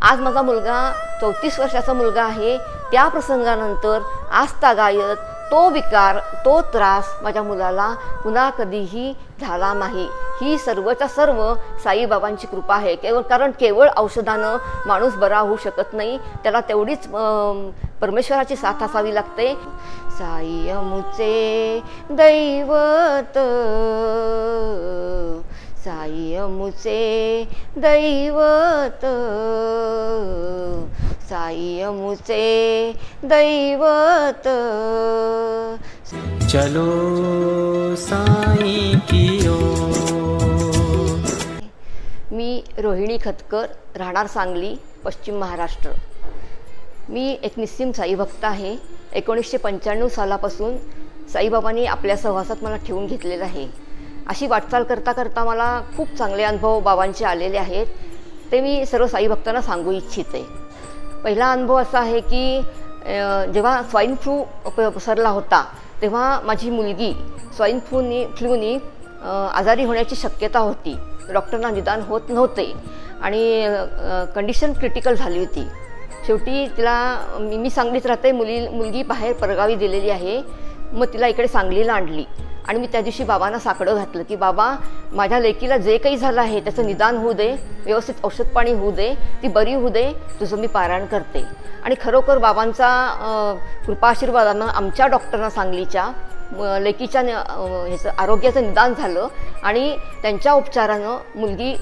आज माझा मुलगा 34 वर्षाचा मुलगा आहे, त्या प्रसंगानंतर आजतागायत तो विकार, तो त्रास माझ्या मुलाला पुन्हा कधीही झाला नाही। ही सर्वच्या सर्व साईबाबांची कृपा आहे। कारण केवळ औषधानं माणूस बरा होऊ शकत नाही, त्याला तेवढीच परमेश्वराची साथ असावी लागते। साई अमुचे दैवत, साई अमुचे दैवत, साई अमुचे दैवत। चलो साई की ओर। मी रोहिणी खतकर, राहणार सांगली, पश्चिम महाराष्ट्र। मी एक निस्सीम साई भक्त आहे। 1995 सालापासून साईबाबांनी आपल्या सहवासात मला ठेवून घेतलेलं आहे। अशी वाटचाल करता करता मला खूप चांगले अनुभव बाबांचे आलेले आहेत, ते मी सर्व साई भक्तांना सांगू इच्छिते। पहिला अनुभव असा आहे की जेव्हा स्वाईन फ्लू पसरला होता तेव्हा माझी मुलगी स्वाईन फ्लूनी आजारी होण्याची शक्यता होती। डॉक्टरना निदान होत नव्हते आणि कंडिशन क्रिटिकल झाली होती। शेवटी तिला मी सांगलीत राहते, मुलगी बाहेर परगावी दिलेली आहे। मग तिला इकडे सांगलीला आणली आणि मी त्या दिवशी बाबांना साकडं घातलं की बाबा, माझ्या लेकीला जे काही झालं आहे त्याचं निदान होऊ दे, व्यवस्थित औषध पाणी होऊ दे, ती बरी होऊ दे, तुझं मी पारायण करते। आणि खरोखर बाबांचा कृपा आशीर्वादानं आमच्या डॉक्टरना सांगलीच्या लेकीच्या ह्याचं आरोग्याचं निदान झालं आणि त्यांच्या उपचारानं मुलगी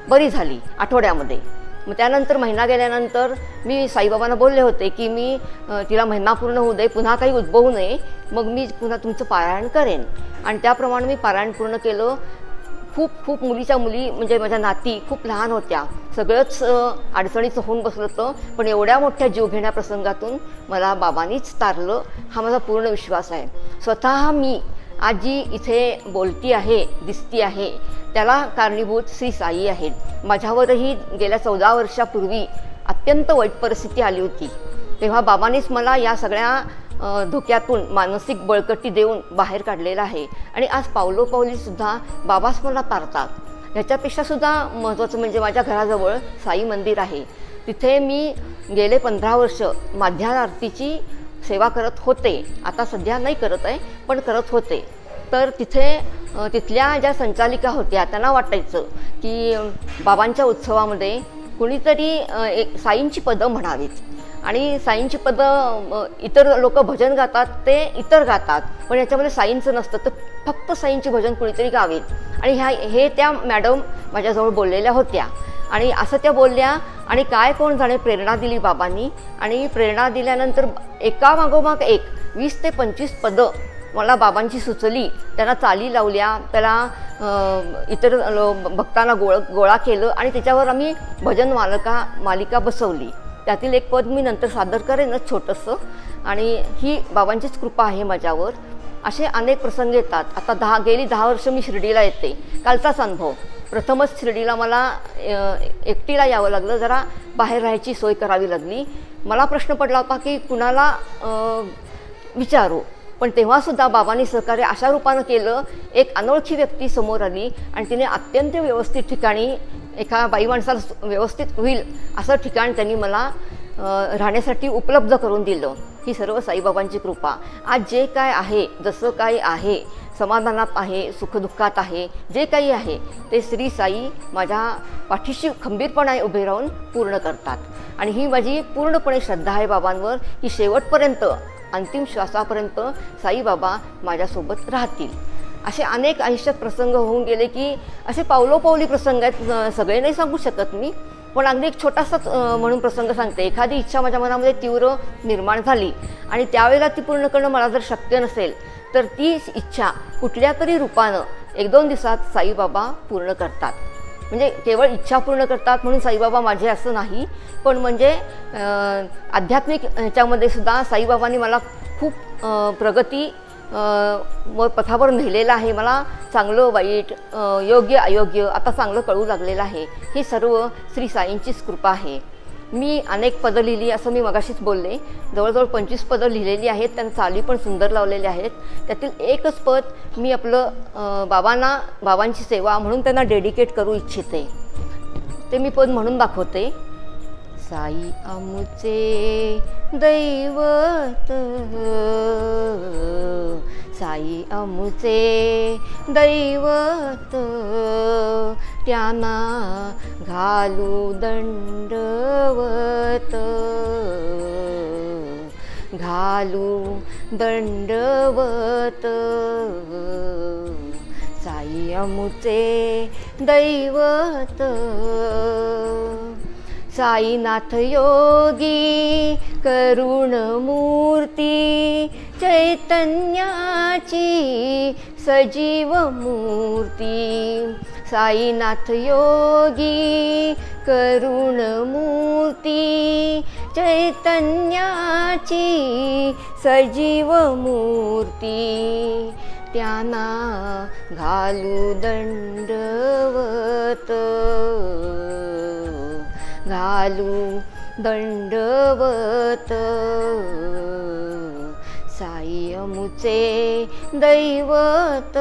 बरी झाली आठवड्यामध्ये। मग त्यानंतर महिना गेल्यानंतर मी साईबाबांना बोलले होते की मी तिला महिना पूर्ण होऊ दे, पुन्हा काही उद्भवू नये, मग मी पुन्हा तुमचं पारायण करेन। आणि त्याप्रमाणे मी पारायण पूर्ण केलं। खूप मुलीच्या मुली म्हणजे माझ्या नाती खूप लहान होत्या, सगळंच अडचणीचं होऊन बसलं होतं, पण एवढ्या मोठ्या जीवघेण्या प्रसंगातून मला बाबांनीच तारलं, हा माझा पूर्ण विश्वास आहे। स्वतः मी आज जी इथे बोलती आहे, दिसती आहे, त्याला कारणीभूत श्री साई आहेत। माझ्यावरही गेल्या 14 वर्षापूर्वी अत्यंत वाईट परिस्थिती आली होती, तेव्हा बाबांनीच मला या सगळ्या धोक्यातून मानसिक बळकटी देऊन बाहेर काढलेलं आहे। आणि आज पावलोपावलीसुद्धा बाबाच मला तारतात। ह्याच्यापेक्षा सुद्धा महत्त्वाचं म्हणजे माझ्या घराजवळ साई मंदिर आहे, तिथे मी गेले 15 वर्ष माध्यान्ह आरतीची सेवा करत होते। आता सध्या नाही करत आहे, पण करत होते। तर तिथल्या ज्या संचालिका होत्या त्यांना वाटायचं की बाबांच्या उत्सवामध्ये कुणीतरी एक साईंची पदं म्हणावीत। आणि साईंची पदं इतर लोक भजन गातात, ते इतर गातात, पण याच्यामध्ये साईंचं नसतं, तर फक्त साईंची भजन कुणीतरी गावीत। आणि हे त्या मॅडम माझ्याजवळ बोललेल्या होत्या आणि असं त्या बोलल्या आणि काय कोण जाणे प्रेरणा दिली बाबांनी। आणि प्रेरणा दिल्यानंतर एका मागोमाग एक 20 ते 25 पदं मला बाबांची सुचली, त्यांना चाली लावल्या, त्याला इतर भक्तांना गोळा केलं आणि त्याच्यावर आम्ही भजन मालिका बसवली। त्यातील एक पद मी नंतर सादर करेनच छोटंसं। आणि ही बाबांचीच कृपा आहे माझ्यावर। असे अनेक प्रसंग येतात। आता गेली 10 वर्ष मी शिर्डीला येते। कालचाच अनुभव, प्रथमच शिर्डीला मला एकटीला यावं लागलं, जरा बाहेर राहायची सोय करावी लागली। मला प्रश्न पडला होता की कुणाला विचारू, पण तेव्हासुद्धा बाबांनी सहकार्य अशा रूपानं केलं, एक अनोळखी व्यक्ती समोर आली आणि तिने अत्यंत व्यवस्थित ठिकाणी, एका बाई माणसाला व्यवस्थित होईल असं ठिकाण त्यांनी मला राहण्यासाठी उपलब्ध करून दिलं। ही सर्व साईबाबांची कृपा। आज जे काय आहे, जसं काय आहे, समाधानात आहे, सुखदुःखात आहे, जे काही आहे ते श्री साई माझ्या पाठीशी खंबीरपणे उभे राहून पूर्ण करतात। आणि ही माझी पूर्णपणे श्रद्धा आहे बाबांवर की शेवटपर्यंत, अंतिम श्वासापर्यंत साईबाबा माझ्यासोबत राहतील। असे अनेक आयुष्यात प्रसंग होऊन गेले की असे पावलोपावली प्रसंग आहेत, सगळे नाही सांगू शकत मी, पण अगदी एक छोटासाच म्हणून प्रसंग सांगते। एखादी इच्छा माझ्या मनामध्ये तीव्र निर्माण झाली आणि त्यावेळेला ती पूर्ण करणं मला जर शक्य नसेल, तर ती इच्छा कुठल्या तरी रूपानं 1-2 दिवसात साईबाबा पूर्ण करतात। म्हणजे केवळ इच्छा पूर्ण करतात म्हणून साईबाबा माझे असं नाही, पण म्हणजे आध्यात्मिक ह्याच्यामध्ये सुद्धा साईबाबांनी मला खूप प्रगती पथावर नेलेलं आहे। मला चांगलं वाईट, योग्य अयोग्य आता चांगलं कळू लागलेलं आहे। ही सर्व श्री साईंचीच कृपा आहे। मी अनेक पदं लिहिली, असं मी मगाशीच बोलले, जवळजवळ 25 पदं लिहिलेली आहेत, त्यांना चाली पण सुंदर लावलेल्या आहेत। त्यातील एकच पद मी आपलं बाबांची सेवा म्हणून त्यांना डेडिकेट करू इच्छिते। ते मी पद म्हणून दाखवते साई आमुचे दैवत, साई आमुचे दैवत, त्यांना घालू दंडवत, घालू दंडवत, साई आमुचे दैवत. साईनाथ योगी करुण मूर्ती, चैतन्याची सजीव मूर्ती. साईनाथ योगी करुण मूर्ती, चैतन्याची सजीव मूर्ती, त्यांना घालू दंडवत, घालू दंडवत, साई आमुचे दैवत,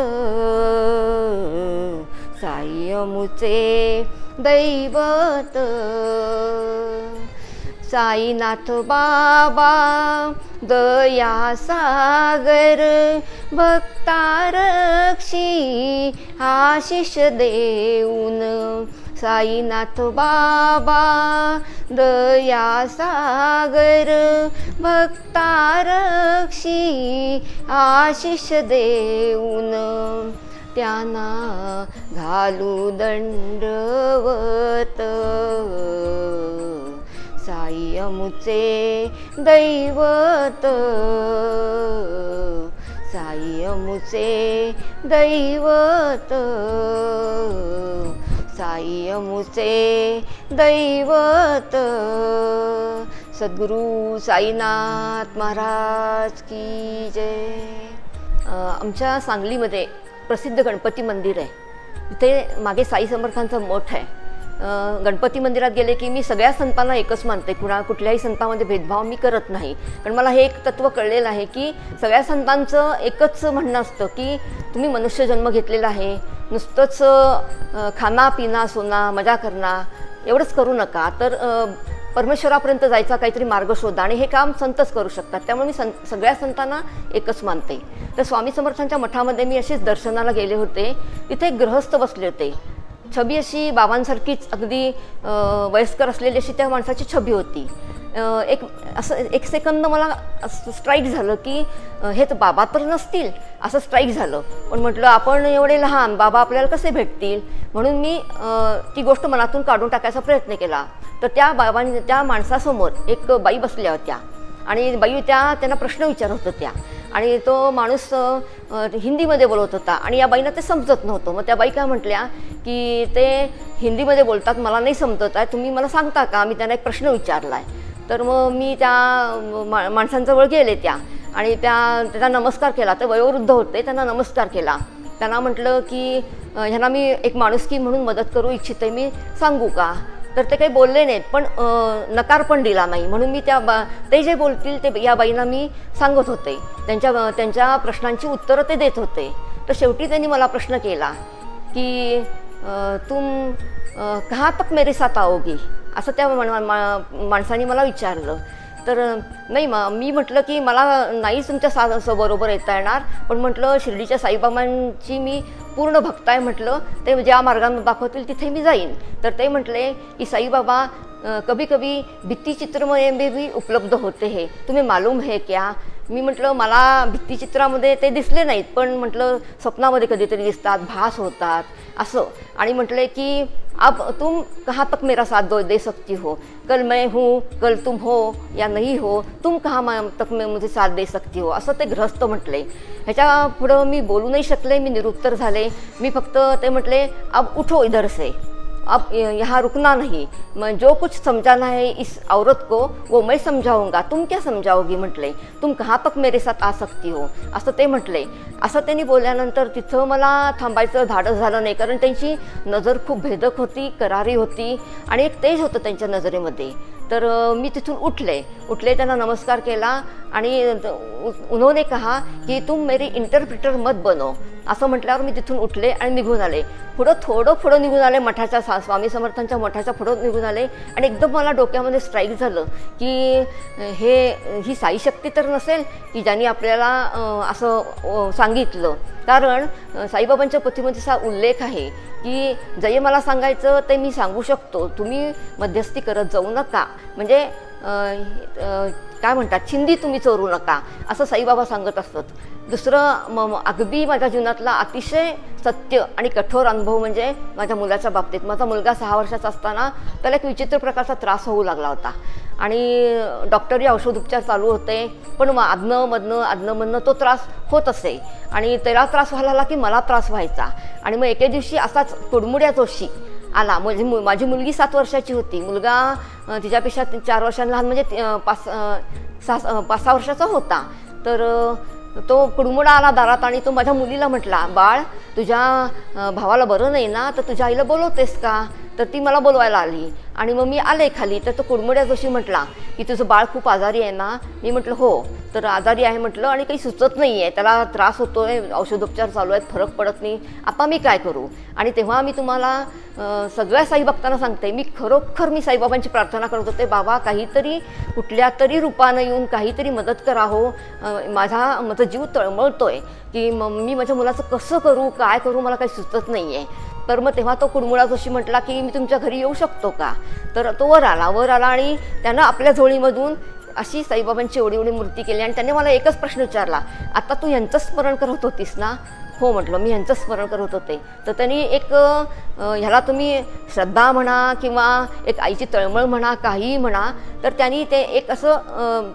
साई आमुचे दैवत. साईनाथ बाबा दया सागर, भक्तारक्षी आशिष देऊन. साईनाथ बाबा दया सागर, भक्तारक्षी आशिष देऊन, त्यांना घालू दंडवत, साई आमुचे दैवत, साई आमुचे दैवत, साई आमुचे दैवत. सद्गुरू साईनाथ महाराज की जय. आमच्या सांगलीमध्ये प्रसिद्ध गणपती मंदिर आहे. तिथे मागे साई समर्थांचा मठ आहे. गणपती मंदिरात गेले की मी सगळ्या संतांना एकच मानते, कुठल्याही संतांमध्ये भेदभाव मी करत नाही. कारण मला हे एक तत्त्व कळलेलं आहे की सगळ्या संतांचं एकच म्हणणं असतं की तुम्ही मनुष्य जन्म घेतलेला आहे, नुसतंच खाना पिना सोना मजा करना एवढंच करू नका, तर परमेश्वरापर्यंत जायचा काहीतरी मार्ग शोधा, आणि हे काम संतच करू शकतात. त्यामुळे मी सगळ्या संतांना एकच मानते. तर स्वामी समर्थांच्या मठामध्ये मी अशीच दर्शनाला गेले होते. तिथे एक गृहस्थ बसले होते. छबी अशी बाबांसारखीच अगदी वयस्कर असलेली अशी त्या माणसाची छबी होती. एक सेकंद मला स्ट्राईक झालं की हे तर बाबा तर नसतील असं स्ट्राईक झालं. पण म्हटलं आपण एवढे लहान, बाबा आपल्याला कसे भेटतील, म्हणून मी ती गोष्ट मनातून काढून टाकायचा प्रयत्न केला. तर त्या माणसासमोर एक बाई बसल्या होत्या आणि बाई त्यांना प्रश्न विचारत होत्या आणि तो माणूस हिंदीमध्ये बोलत होता आणि या बाईंना ते समजत नव्हतं. मग त्या बाई काय म्हटल्या की ते हिंदीमध्ये बोलतात, मला नाही समजत आहे, तुम्ही मला सांगता का, मी त्यांना एक प्रश्न विचारला आहे. तर मग मी त्या माणसांजवळ गेले आणि त्यांना नमस्कार केला. ते वयोवृद्ध होते, त्यांना नमस्कार केला. त्यांना म्हटलं की ह्यांना मी एक माणुसकी म्हणून मदत करू इच्छिते, मी सांगू का. तर ते काही बोलले नाहीत, पण नकार पण दिला नाही. म्हणून मी ते जे बोलतील ते या बाईंना मी सांगत होते, त्यांच्या प्रश्नांची उत्तरं ते देत होते. तर शेवटी त्यांनी मला प्रश्न केला की तुम कहाँ तक मेरे साथ आओगी, असं त्या माणसाने मला विचारलं. तर नाही मी म्हटलं की मला नाही तुमच्या बरोबर येता येणार, पण म्हटलं शिर्डीच्या साईबाबांची मी पूर्ण भक्त आहे, म्हटलं ते ज्या मार्गाने दाखवतील तिथे मी जाईन. तर ते म्हटले की साईबाबा कभी कभी भित्तीचित्रमध्ये भी उपलब्ध होते हे, तुम्हें मालूम है क्या. मी म्हटलं मला भित्तीचित्रामध्ये ते दिसले नाहीत, पण म्हटलं स्वप्नामध्ये कधीतरी दिसतात, भास होतात असं. आणि म्हटले की अब तुम कहाँ तक मेरा साथ दे सकती हो, कल मैं हूँ, कल तुम हो या नहीं हो, तुम कहाँ तक मुझे साथ दे सकती हो, असं ते गृहस्थ म्हटले. ह्याच्या पुढं मी बोलू नाही शकले, मी निरुत्तर झाले. मी फक्त ते म्हटले अब उठो इधर से, अब यहाँ रुकना नहीं, मैं जो कुछ समझाना है इस औरत को वो मैं समझाऊंगा, तुम क्या समझाओगी म्हटले, तुम कहाँ तक मेरे साथ आ सकती हो, असं ते म्हटले. असं त्यांनी बोलल्यानंतर तिथं मला थांबायचं धाडस झालं नाही, कारण त्यांची नजर खूप भेदक होती, करारी होती आणि एक तेज होतं त्यांच्या नजरेमध्ये. तर मी तिथून उठले त्यांना नमस्कार केला आणि उन्होंने कहा की तुम मेरी इंटरप्रिटर मत बनो असं म्हटल्यावर मी तिथून उठले आणि निघून आले. थोडं पुढं निघून आले, मठाच्या स्वामी समर्थांच्या मठाच्या पुढं निघून आले आणि एकदम मला डोक्यामध्ये स्ट्राईक झालं की ही साई शक्ती तर नसेल की ज्यांनी आपल्याला असं सांगितलं. कारण साईबाबांच्या पोथीमध्ये असा उल्लेख आहे की जे मला सांगायचं ते मी सांगू शकतो, तुम्ही मध्यस्थी करत जाऊ नका, म्हणजे काय म्हणतात, चिंधी तुम्ही चोरू नका असं साईबाबा सांगत असतात. दुसरं अगदी माझ्या जीवनातला अतिशय सत्य आणि कठोर अनुभव म्हणजे माझ्या मुलाच्या बाबतीत. माझा मुलगा 6 वर्षाचा असताना त्याला एक विचित्र प्रकारचा त्रास होऊ लागला होता आणि डॉक्टरी औषधोपचार चालू होते, पण आदनमधनं तो त्रास होत असे आणि त्याला त्रास व्हायला लागला की मला त्रास व्हायचा. आणि मग एके दिवशी असाच कुडमुड्या जोशी आला. माझी मुलगी 7 वर्षाची होती, मुलगा तिच्यापेक्षा 4 वर्षांनी लहान, म्हणजे 5-6 वर्षाचा होता. तर तो कुडमुडा आला दारात आणि तो माझ्या मुलीला म्हटला, बाळ तुझ्या भावाला बरं नाही ना, तर तुझ्या आईला बोलवतेस का? तर ती मला बोलवायला आली आणि मग मी आले खाली. तर तो कुडमुड्या जोशी म्हटला की तुझं बाळ खूप आजारी आहे ना? मी म्हटलं हो. तर आजारी आहे म्हटलं आणि काही सुचत नाही आहे, त्याला त्रास होतो आहे, औषधोपचार चालू आहेत, फरक पडत नाही, आता मी काय करू? आणि तेव्हा मी तुम्हाला सगळ्या साई भक्तांना सांगते, मी खरोखर साईबाबांची प्रार्थना करत होते, बाबा काहीतरी कुठल्या तरी रूपानं येऊन काहीतरी मदत करा हो, माझा जीव तळमळतोय की मी माझ्या मुलाचं कसं करू, काय करू, मला काही सुचत नाही आहे. तर मग तेव्हा तो कुडमुडा जोशी म्हटला की मी तुमच्या घरी येऊ शकतो का? तर तो वर आला आणि त्यानं आपल्या झोळीमधून अशी साईबाबांची एवढी मूर्ती केली आणि त्याने मला एकच प्रश्न विचारला, आता तू यांचं स्मरण करत होतीस ना? हो म्हटलं, मी यांचं स्मरण करत होते. तर त्यांनी एक ह्याला तुम्ही श्रद्धा म्हणा किंवा एक आईची तळमळ म्हणा, काहीही म्हणा, तर त्यांनी ते एक असं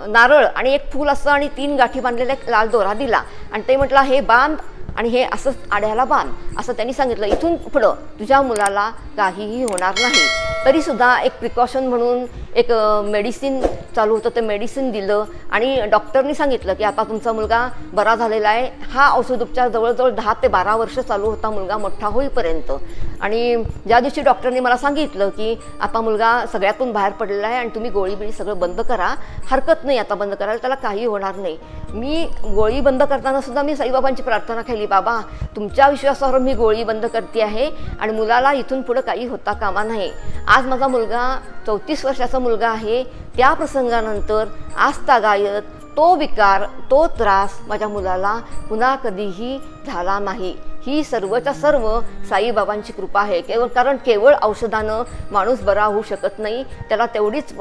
नारळ आणि एक फूल असं आणि 3 गाठी बांधलेला एक लाल दोरा दिला आणि ते म्हटलं हे बांध आणि हे असं आड्याला बांध असं त्यांनी सांगितलं. इथून पुढं तुझ्या मुलाला काहीही होणार नाही. तरीसुद्धा एक प्रिकॉशन म्हणून एक मेडिसिन चालू होतं, ते मेडिसिन दिलं आणि डॉक्टरनी सांगितलं की आता तुमचा मुलगा बरा झालेला आहे. हा औषधोपचार जवळजवळ 10 ते 12 वर्ष चालू होता मुलगा मोठा होईपर्यंत. आणि ज्या दिवशी डॉक्टरनी मला सांगितलं की आता मुलगा सगळ्यातून बाहेर पडलेला आहे आणि तुम्ही गोळी सगळं बंद करा, हरकत नाही आता बंद करायला, त्याला काही होणार नाही. मी गोळी बंद करताना सुद्धा मी साईबाबांची प्रार्थना केली, बाबा तुमच्या विश्वासावर मी गोळी बंद करते आहे आणि मुलाला इथून पुढं काही होता कामा नाही. आज माझा मुलगा 34 वर्षाचा मुलगा आहे. त्या प्रसंगानंतर आजतागायत तो विकार, तो त्रास माझ्या मुलाला पुन्हा कधीही झाला नाही. ही सर्वच्या सर्व साईबाबांची कृपा आहे. कारण केवळ औषधानं माणूस बरा होऊ शकत नाही, त्याला तेवढीच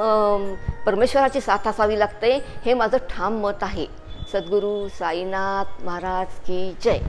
परमेश्वराची साथ असावी लागते. हे माझं ठाम मत आहे. सद्गुरू साईनाथ महाराज की जय.